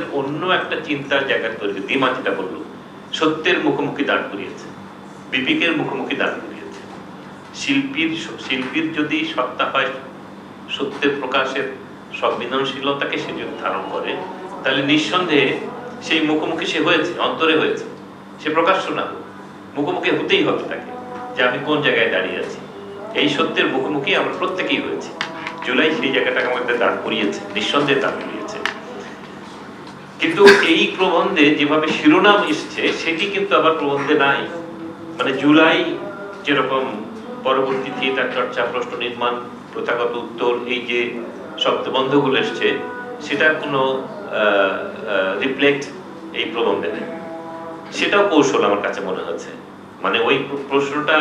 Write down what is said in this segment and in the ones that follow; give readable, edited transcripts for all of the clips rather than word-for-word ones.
আমাদের অন্য একটা চিন্তার জায়গা তৈরি, দিমা যেটা বললো, সত্যের মুখোমুখি দাঁড় করিয়েছে, বিপিকের মুখোমুখি দাঁড় করিয়েছে। শিল্পীর যদি সত্তা হয় সত্যের প্রকাশের সংবেদনশীলতাকে সে যদি ধারণ করে, তাহলে নিঃসন্দেহে সেই মুখোমুখি সে হয়েছে, অন্তরে হয়েছে, সে প্রকাশ্য না, মুখোমুখি হতেই হবে তাকে, যে আমি কোন জায়গায় দাঁড়িয়ে আছি। এই সত্যের মুখোমুখি আমরা প্রত্যেকেই হয়েছি। জুলাই সেই জায়গাটাকে আমাদের দাঁড় করিয়েছে, নিঃসন্দেহে দাঁড় করিয়েছে। কিন্তু এই প্রবন্ধে যেভাবে শিরোনাম এসছে সেটি কিন্তু আবার প্রবন্ধে নাই। মানে জুলাই যেরকম পরবর্তী থিয়েটার চর্চা, প্রশ্ন নির্মাণ, প্রথাগত উত্তর, এই যে শব্দবন্ধগুলো এসছে, সেটার কোনো রিফ্লেক্ট এই প্রবন্ধে নেই। সেটাও কৌশল আমার কাছে মনে হচ্ছে। মানে ওই প্রশ্নটা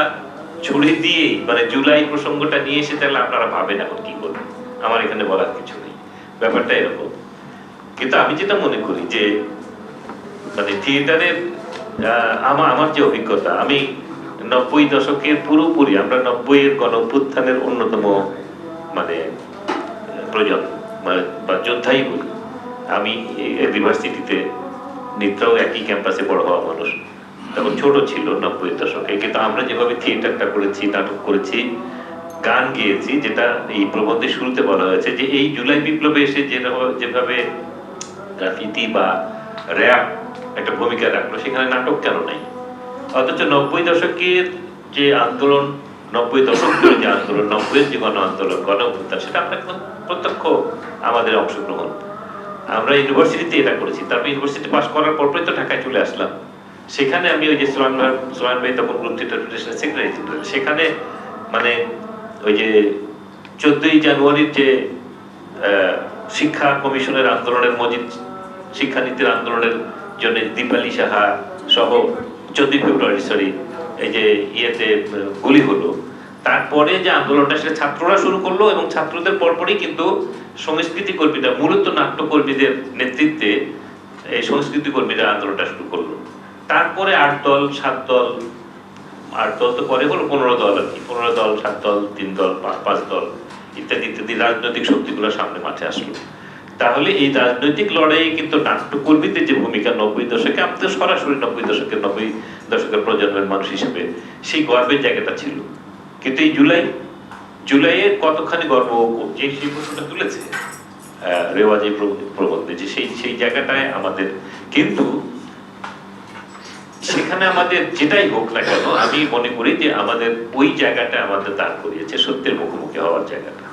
ছুড়ে দিয়ে, মানে জুলাই প্রসঙ্গটা নিয়ে এসে তাহলে আপনারা ভাবেন এখন কি করবেন, আমার এখানে বলার কিছু নেই, ব্যাপারটা এরকম। কিন্তু আমি যেটা মনে করি যে মানে থিয়েটারের আমার যে অভিজ্ঞতা, আমি 90 দশকের পুরোপুরি, আমরা 90-এর গণঅভ্যুত্থানের অন্যতম মানে প্রজন্ম বা যোদ্ধাই বলি। আমি ইউনিভার্সিটিতে, নিদ্রাও একই ক্যাম্পাসে বড় হওয়া মানুষ, তখন ছোট ছিল 90-এর দশকে। কিন্তু আমরা যেভাবে থিয়েটারটা করেছি, নাটক করেছি, গান গেয়েছি, যেটা এই প্রবন্ধের শুরুতে বলা হয়েছে যে এই জুলাই বিপ্লবে এসে যেভাবে গ্রাফিতি বা র‍্যাপ একটা ভূমিকা রাখলো, সেখানে নাটক কেন নাই? অথচ 90 দশকের যে আন্দোলন, 90 দশক ধরে যে আন্দোলন, 90-এর যে গণ আন্দোলন, গণ অভ্যুত্থান, সেটা আমরা একদম প্রত্যক্ষ আমাদের অংশগ্রহণ। আমরা ইউনিভার্সিটিতে এটা করেছি। তারপর ইউনিভার্সিটি পাস করার পরপরই তো ঢাকায় চলে আসলাম। সেখানে আমি ওই যে সোহান ভাই তখন গ্রুপ থিয়েটার ফেডারেশনের সেক্রেটারি ছিলেন, সেখানে মানে ওই যে 14ই জানুয়ারির যে শিক্ষা কমিশনের আন্দোলনের, মজিদ শিক্ষানীতির আন্দোলনের জন্য দীপালি সাহা সহ 14 ফেব্রুয়ারি এই যে ইয়েতে গুলি হলো, তারপরে যে আন্দোলনটা সেটা ছাত্ররা শুরু করলো, এবং ছাত্রদের পরপরই কিন্তু সংস্কৃতি কর্মীরা, মূলত নাট্যকর্মীদের নেতৃত্বে এই সংস্কৃতি কর্মীরা আন্দোলনটা শুরু করলো। তারপরে 8 দল 7 দল, 8 দল তো পরে হলো 15 দল আর কি, 15 দল 7 দল 3 দল 5 দল ইত্যাদি ইত্যাদি রাজনৈতিক শক্তিগুলো সামনে মাঠে আসলো। তাহলে এই রাজনৈতিক লড়াইয়ে কিন্তু নাট্যকর্মীদের যে ভূমিকা 90 দশকে, আমাদের সরাসরি 90 দশকের প্রজন্মের মানুষ হিসেবে সেই গর্বের জায়গাটা ছিল। কিন্তু এই জুলাইয়ের কতখানি গর্ব যে সেই প্রশ্নটা তুলেছে রেওয়াজি প্রবন্ধে, যে সেই জায়গাটায় আমাদের, কিন্তু সেখানে আমাদের যেটাই হোক না কেন, আমি মনে করি যে আমাদের ওই জায়গাটা আমাদের দাঁড় করিয়েছে সত্যের মুখোমুখি হওয়ার জায়গাটা।